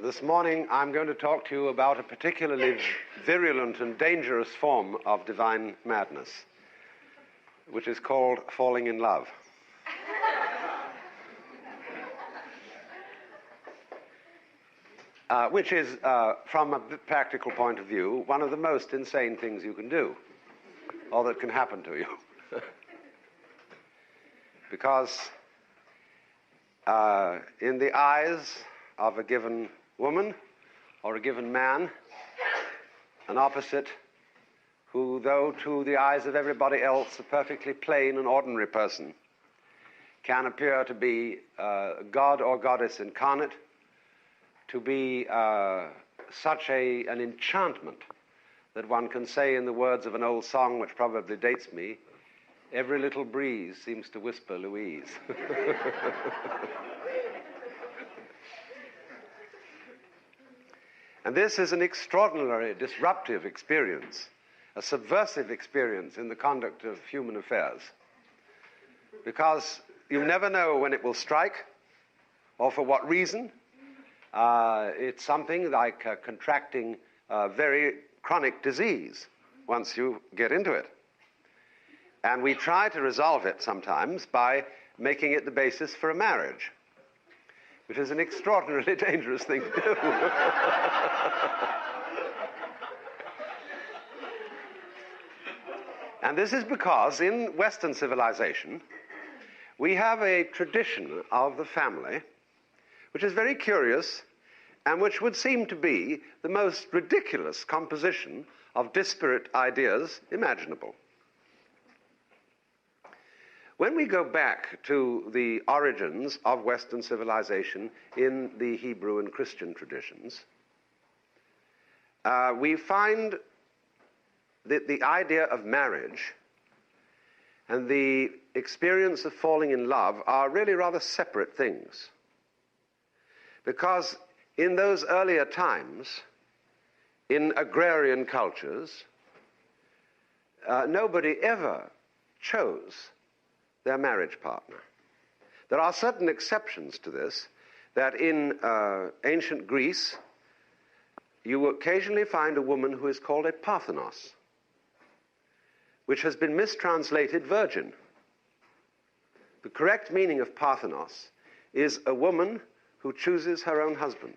This morning I'm going to talk to you about a particularly virulent and dangerous form of divine madness, which is called falling in love. Which is, from a practical point of view, one of the most insane things you can do, or that can happen to you. Because in the eyes of a given woman or a given man, an opposite who, though to the eyes of everybody else a perfectly plain and ordinary person, can appear to be God or goddess incarnate, to be such an enchantment that one can say, in the words of an old song which probably dates me, every little breeze seems to whisper Louise. And this is an extraordinarily disruptive experience, a subversive experience in the conduct of human affairs, because you never know when it will strike or for what reason. It's something like contracting a very chronic disease once you get into it. And we try to resolve it sometimes by making it the basis for a marriage, which is an extraordinarily dangerous thing to do. And this is because in Western civilization, we have a tradition of the family which is very curious and which would seem to be the most ridiculous composition of disparate ideas imaginable. When we go back to the origins of Western civilization in the Hebrew and Christian traditions, we find that the idea of marriage and the experience of falling in love are really rather separate things. Because in those earlier times, in agrarian cultures, nobody ever chose their marriage partner. There are certain exceptions to this, that in ancient Greece, you will occasionally find a woman who is called a Parthenos, which has been mistranslated virgin. The correct meaning of Parthenos is a woman who chooses her own husband.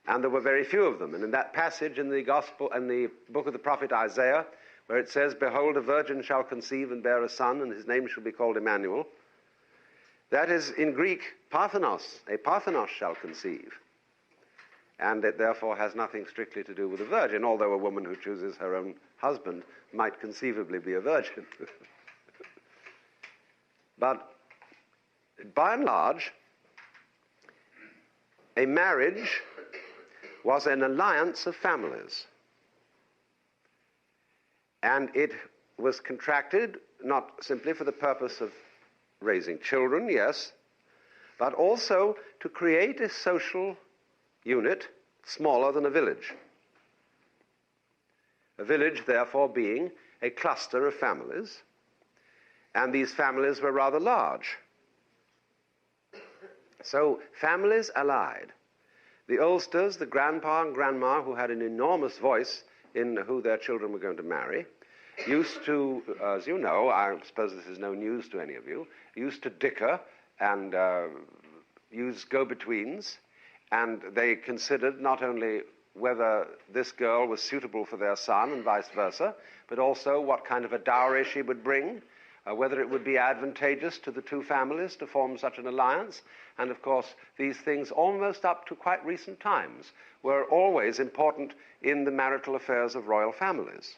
And there were very few of them. And in that passage in the Gospel and the book of the prophet Isaiah, where it says, "Behold, a virgin shall conceive and bear a son, and his name shall be called Emmanuel," that is in Greek, Parthenos. A Parthenos shall conceive. And it therefore has nothing strictly to do with a virgin, although a woman who chooses her own husband might conceivably be a virgin. But by and large, a marriage was an alliance of families. And it was contracted not simply for the purpose of raising children, yes, but also to create a social unit smaller than a village. A village, therefore, being a cluster of families, and these families were rather large. So families allied. The oldsters, the grandpa and grandma, who had an enormous voice in who their children were going to marry, used to, as you know, I suppose this is no news to any of you, used to dicker and use go-betweens, and they considered not only whether this girl was suitable for their son and vice versa, but also what kind of a dowry she would bring, whether it would be advantageous to the two families to form such an alliance. And of course, these things, almost up to quite recent times, were always important in the marital affairs of royal families.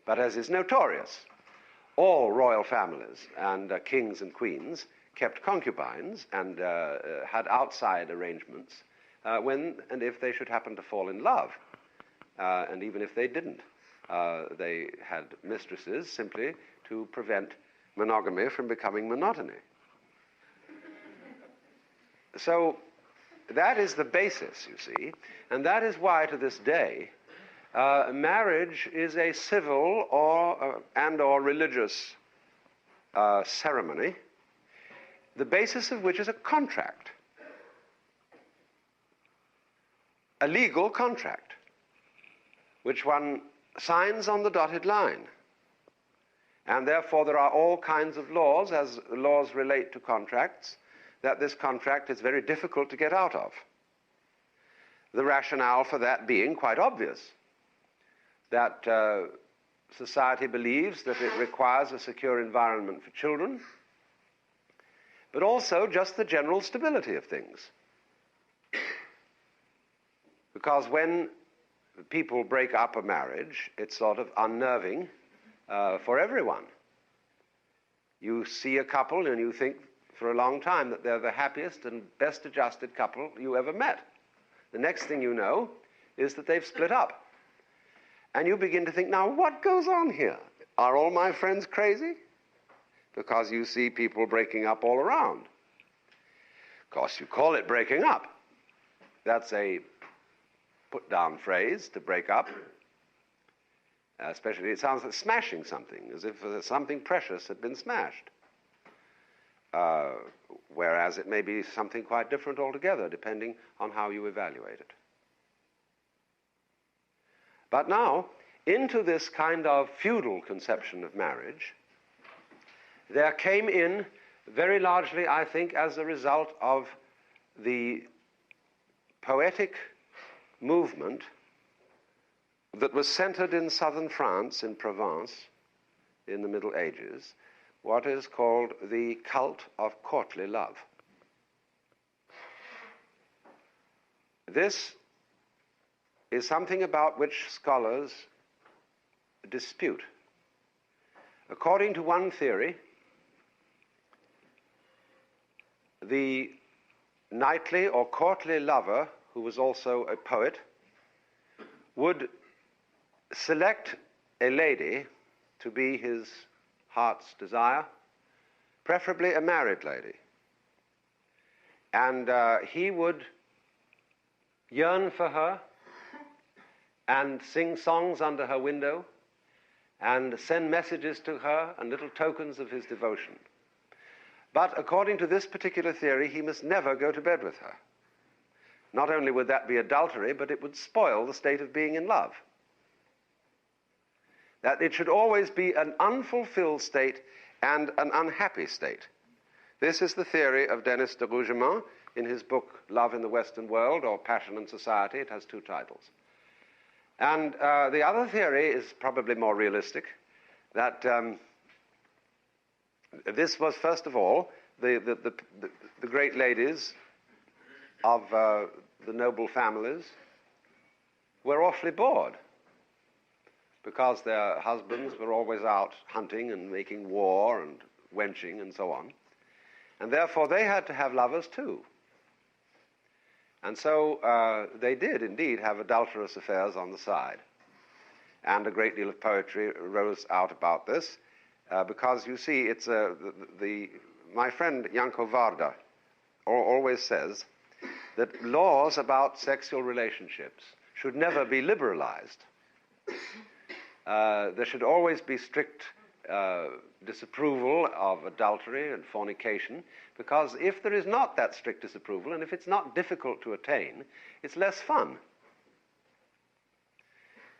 But as is notorious, all royal families and kings and queens kept concubines and had outside arrangements when and if they should happen to fall in love. And even if they didn't, they had mistresses simply to prevent monogamy from becoming monotony. So that is the basis, you see, and that is why to this day marriage is a civil or religious ceremony, the basis of which is a contract a legal contract, which one signs on the dotted line. And therefore there are all kinds of laws, as laws relate to contracts, that this contract is very difficult to get out of. The rationale for that being quite obvious, that society believes that it requires a secure environment for children, but also just the general stability of things. Because when people break up a marriage, it's sort of unnerving for everyone. You see a couple and you think for a long time that they're the happiest and best adjusted couple you ever met. The next thing you know is that they've split up. And you begin to think, now what goes on here? Are all my friends crazy? Because you see people breaking up all around. Of course, you call it breaking up. That's a put-down phrase, to break up. Especially, it sounds like smashing something, as if something precious had been smashed. Whereas it may be something quite different altogether, depending on how you evaluate it. But now, into this kind of feudal conception of marriage, there came in, very largely, I think, as a result of the poetic movement that was centered in southern France, in Provence, in the Middle Ages, what is called the cult of courtly love. This is something about which scholars dispute. According to one theory, the knightly or courtly lover, who was also a poet, would select a lady to be his heart's desire, preferably a married lady. And he would yearn for her and sing songs under her window and send messages to her and little tokens of his devotion. But according to this particular theory, he must never go to bed with her. Not only would that be adultery, but it would spoil the state of being in love. That it should always be an unfulfilled state and an unhappy state. This is the theory of Denis de Rougemont in his book Love in the Western World, or Passion and Society. It has two titles. And the other theory is probably more realistic, that this was, first of all, the great ladies of the noble families were awfully bored, because their husbands were always out hunting and making war and wenching and so on. And therefore they had to have lovers too. And so they did indeed have adulterous affairs on the side. And a great deal of poetry arose out about this, because you see, it's my friend Janko Varda always says that laws about sexual relationships should never be liberalized. There should always be strict disapproval of adultery and fornication, because if there is not that strict disapproval, and if it's not difficult to attain, it's less fun.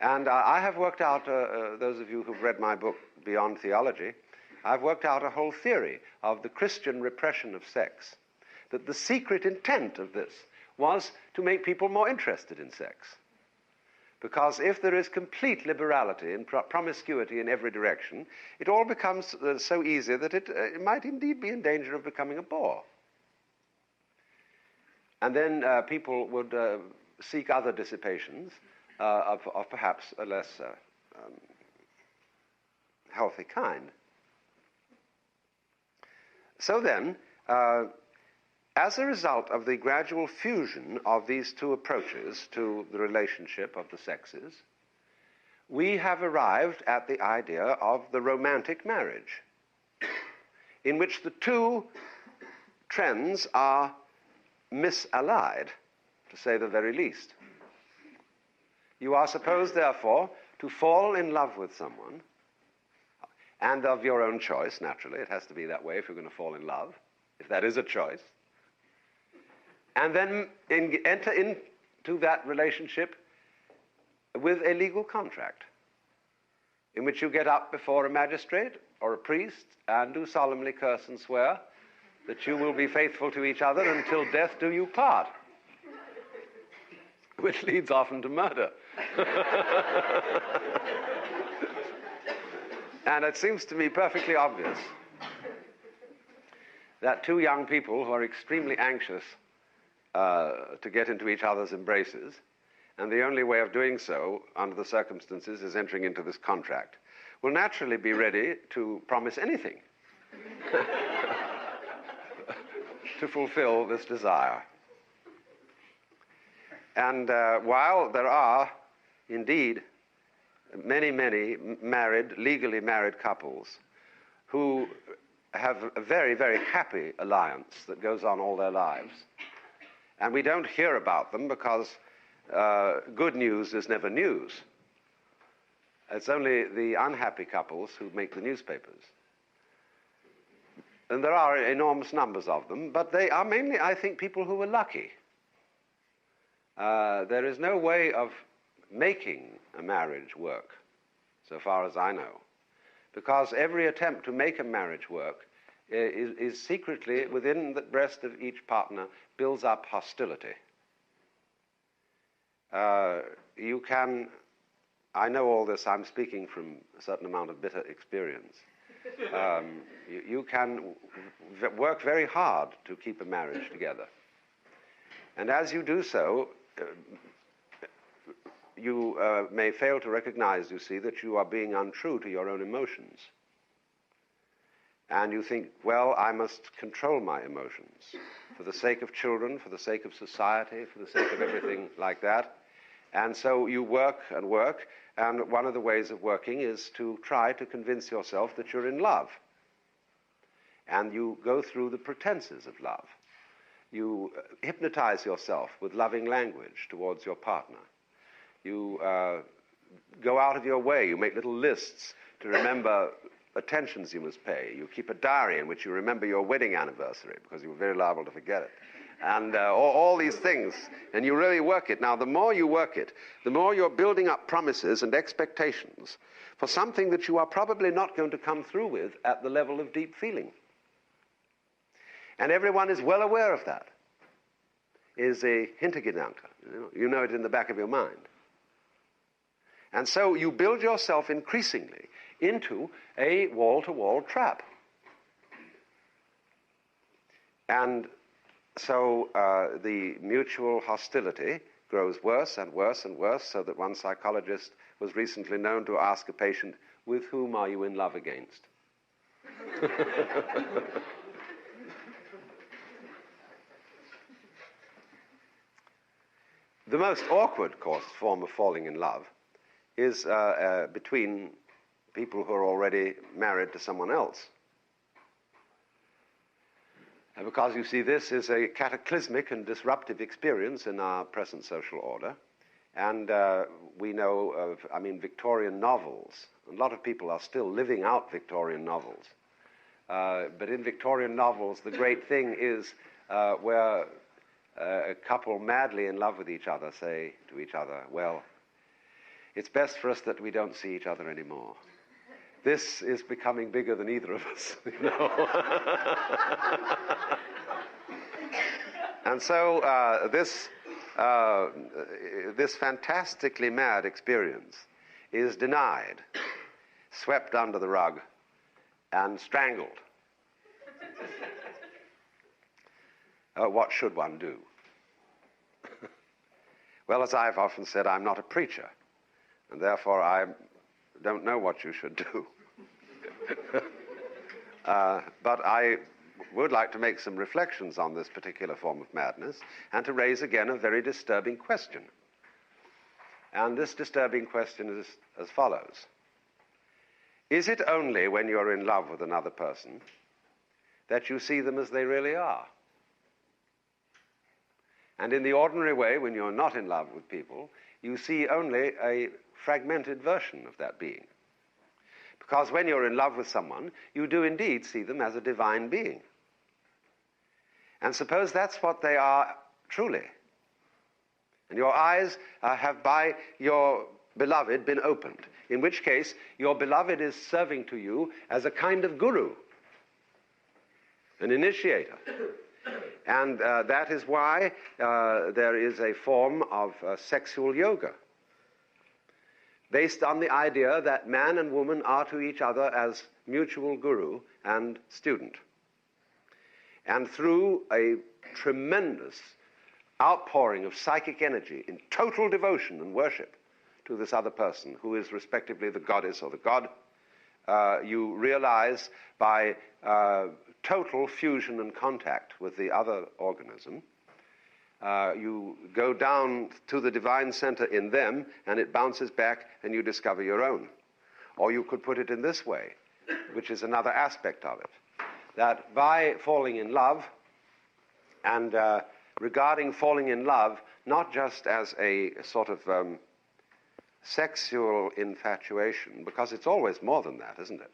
And I have worked out, those of you who've read my book, Beyond Theology, I've worked out a whole theory of the Christian repression of sex, that the secret intent of this was to make people more interested in sex. Because if there is complete liberality and promiscuity in every direction, it all becomes so easy that it might indeed be in danger of becoming a bore. And then people would seek other dissipations of perhaps a less healthy kind. So then, as a result of the gradual fusion of these two approaches to the relationship of the sexes, we have arrived at the idea of the romantic marriage, in which the two trends are misallied, to say the very least. You are supposed, therefore, to fall in love with someone, and of your own choice, naturally. It has to be that way if you're going to fall in love, if that is a choice. And then enter to that relationship with a legal contract in which you get up before a magistrate or a priest and do solemnly curse and swear that you will be faithful to each other until death do you part, which leads often to murder. And it seems to me perfectly obvious that two young people who are extremely anxious to get into each other's embraces, and the only way of doing so under the circumstances is entering into this contract, will naturally be ready to promise anything to fulfill this desire. And while there are indeed many, many legally married couples who have a very, very happy alliance that goes on all their lives, and we don't hear about them because good news is never news. It's only the unhappy couples who make the newspapers. And there are enormous numbers of them, but they are mainly, I think, people who were lucky. There is no way of making a marriage work, so far as I know, because every attempt to make a marriage work is secretly, within the breast of each partner, builds up hostility. I know all this, I'm speaking from a certain amount of bitter experience. You can work very hard to keep a marriage together. And as you do so, you may fail to recognize, you see, that you are being untrue to your own emotions. And you think, well, I must control my emotions for the sake of children, for the sake of society, for the sake of everything like that. And so you work and work, and one of the ways of working is to try to convince yourself that you're in love. And you go through the pretenses of love. You hypnotize yourself with loving language towards your partner. You go out of your way. You make little lists to remember attentions you must pay. You keep a diary in which you remember your wedding anniversary because you were very liable to forget it. And all these things. And you really work it. Now, the more you work it, the more you're building up promises and expectations for something that you are probably not going to come through with at the level of deep feeling. And everyone is well aware of that. Is a Hintergedanke. You know it in the back of your mind. And so you build yourself increasingly into a wall-to-wall trap. And so the mutual hostility grows worse and worse and worse, so that one psychologist was recently known to ask a patient, with whom are you in love against? The most awkward, of course, form of falling in love is between people who are already married to someone else. Because, you see, this is a cataclysmic and disruptive experience in our present social order. And we know of, Victorian novels. A lot of people are still living out Victorian novels. But in Victorian novels, the great thing is where a couple madly in love with each other say to each other, well, it's best for us that we don't see each other anymore. This is becoming bigger than either of us, you know. And so this fantastically mad experience is denied, swept under the rug, and strangled. What should one do? Well, as I've often said, I'm not a preacher, and therefore I don't know what you should do. But I would like to make some reflections on this particular form of madness and to raise again a very disturbing question. And this disturbing question is as follows. Is it only when you're in love with another person that you see them as they really are? And in the ordinary way, when you're not in love with people, you see only a fragmented version of that being. Because when you're in love with someone, you do indeed see them as a divine being. And suppose that's what they are truly. And your eyes have by your beloved been opened, in which case your beloved is serving to you as a kind of guru, an initiator. And that is why there is a form of sexual yoga, based on the idea that man and woman are to each other as mutual guru and student. And through a tremendous outpouring of psychic energy in total devotion and worship to this other person, who is respectively the goddess or the god, you realize by total fusion and contact with the other organism, you go down to the divine center in them, and it bounces back, and you discover your own. Or you could put it in this way, which is another aspect of it, that by falling in love, and regarding falling in love not just as a sort of sexual infatuation, because it's always more than that, isn't it?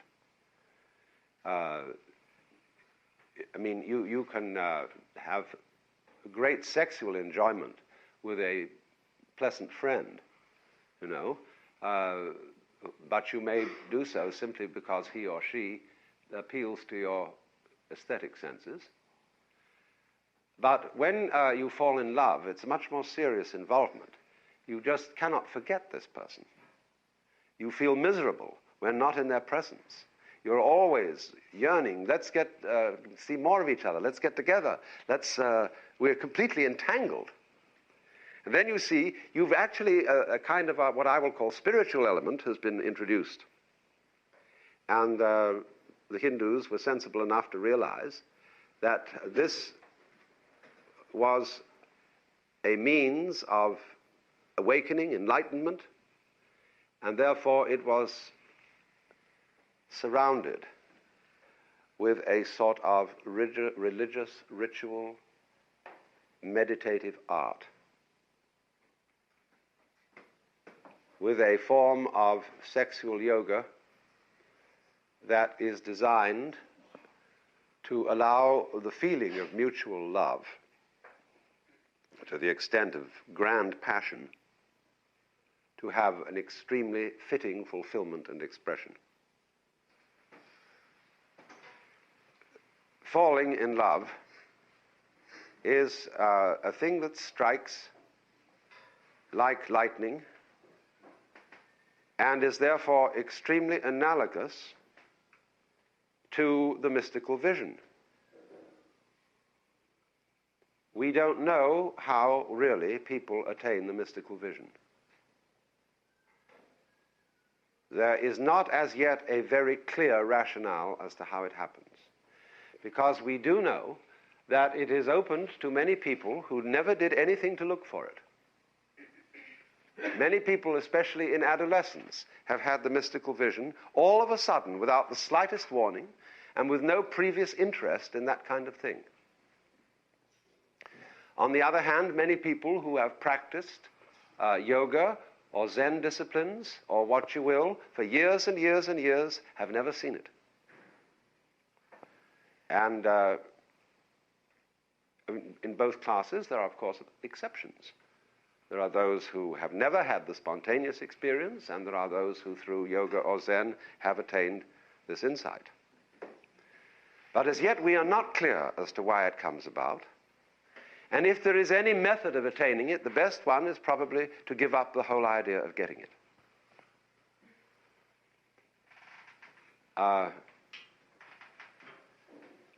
I mean, you can have great sexual enjoyment with a pleasant friend, you know, but you may do so simply because he or she appeals to your aesthetic senses. But when you fall in love, it's a much more serious involvement. You just cannot forget this person. You feel miserable when not in their presence. You're always yearning, let's get see more of each other, let's get together, we're completely entangled. And then you see, you've actually a kind of what I will call spiritual element has been introduced. And the Hindus were sensible enough to realize that this was a means of awakening, enlightenment, and therefore it was surrounded with a sort of religious, ritual, meditative art, with a form of sexual yoga that is designed to allow the feeling of mutual love to the extent of grand passion to have an extremely fitting fulfillment and expression. Falling in love is a thing that strikes like lightning and is therefore extremely analogous to the mystical vision. We don't know how really people attain the mystical vision. There is not as yet a very clear rationale as to how it happens, because we do know that it is opened to many people who never did anything to look for it. Many people, especially in adolescence, have had the mystical vision all of a sudden without the slightest warning and with no previous interest in that kind of thing. On the other hand, many people who have practiced yoga or Zen disciplines or what you will for years and years and years have never seen it. And in both classes, there are, of course, exceptions. There are those who have never had the spontaneous experience, and there are those who, through yoga or Zen, have attained this insight. But as yet, we are not clear as to why it comes about. And if there is any method of attaining it, the best one is probably to give up the whole idea of getting it.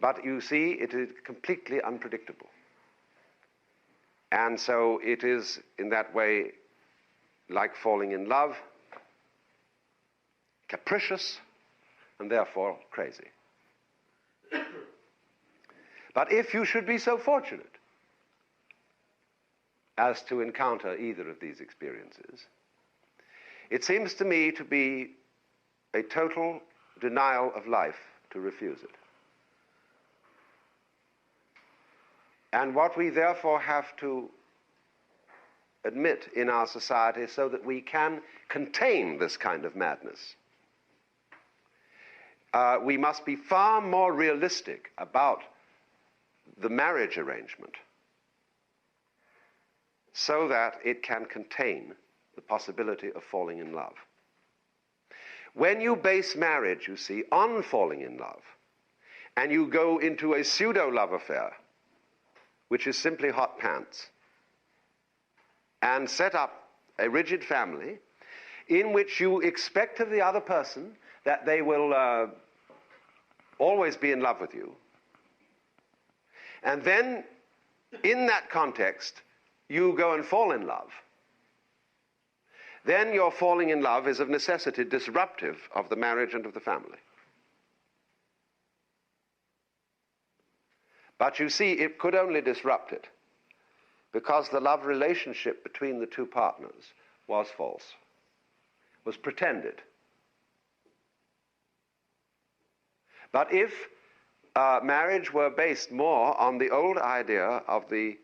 But you see, it is completely unpredictable. And so it is, in that way, like falling in love, capricious, and therefore crazy. But if you should be so fortunate as to encounter either of these experiences, it seems to me to be a total denial of life to refuse it. And what we therefore have to admit in our society so that we can contain this kind of madness, we must be far more realistic about the marriage arrangement so that it can contain the possibility of falling in love. When you base marriage, you see, on falling in love, and you go into a pseudo-love affair, which is simply hot pants, and set up a rigid family in which you expect of the other person that they will always be in love with you, and then in that context you go and fall in love, then your falling in love is of necessity disruptive of the marriage and of the family. But you see, it could only disrupt it because the love relationship between the two partners was false, was pretended. But if marriage were based more on the old idea of the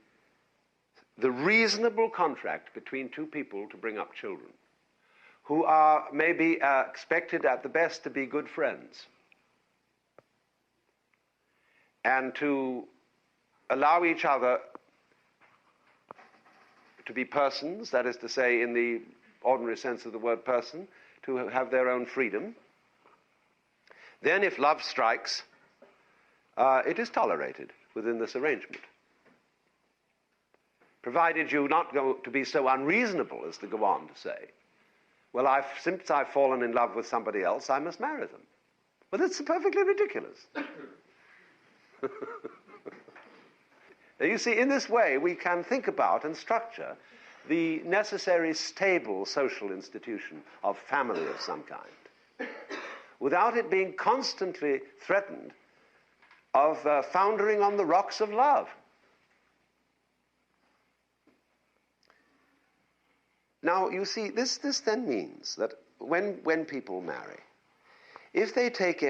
reasonable contract between two people to bring up children, who are maybe expected at the best to be good friends, and to allow each other to be persons, that is to say, in the ordinary sense of the word person, to have their own freedom, then if love strikes, it is tolerated within this arrangement, provided you not go to be so unreasonable as to go on to say, well, since I've fallen in love with somebody else, I must marry them. Well, that's perfectly ridiculous. You see, in this way, we can think about and structure the necessary stable social institution of family of some kind, without it being constantly threatened of foundering on the rocks of love. Now, you see, this then means that when people marry, if they take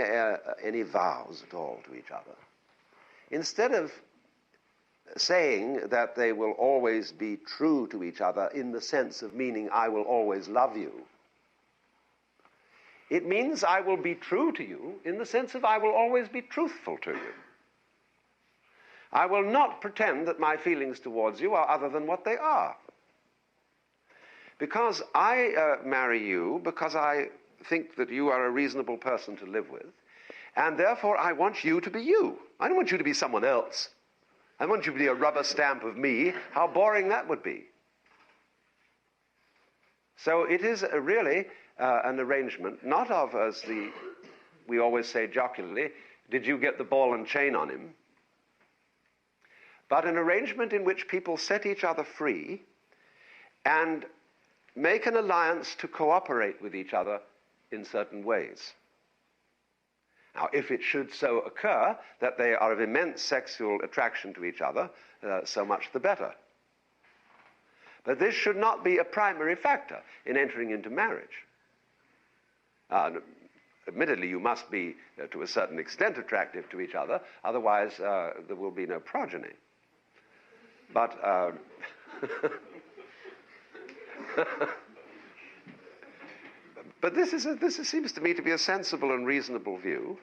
any vows at all to each other, instead of saying that they will always be true to each other in the sense of meaning I will always love you, it means I will be true to you in the sense of I will always be truthful to you. I will not pretend that my feelings towards you are other than what they are. Because I marry you because I think that you are a reasonable person to live with, and therefore I want you to be you. I don't want you to be someone else. I want you to be a rubber stamp of me. How boring that would be. So it is really an arrangement, not of, as we always say jocularly, did you get the ball and chain on him? But an arrangement in which people set each other free and make an alliance to cooperate with each other in certain ways. Now, if it should so occur that they are of immense sexual attraction to each other, so much the better. But this should not be a primary factor in entering into marriage. Admittedly, you must be, to a certain extent, attractive to each other, otherwise there will be no progeny. But but this seems to me to be a sensible and reasonable view.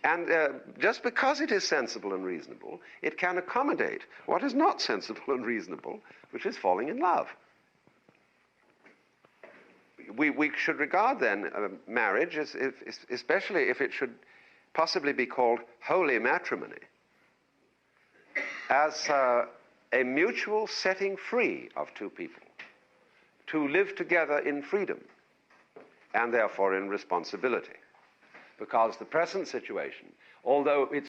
And just because it is sensible and reasonable, it can accommodate what is not sensible and reasonable, which is falling in love. We should regard then marriage, especially if it should possibly be called holy matrimony, as a mutual setting free of two people to live together in freedom and therefore in responsibility. Because the present situation, although it's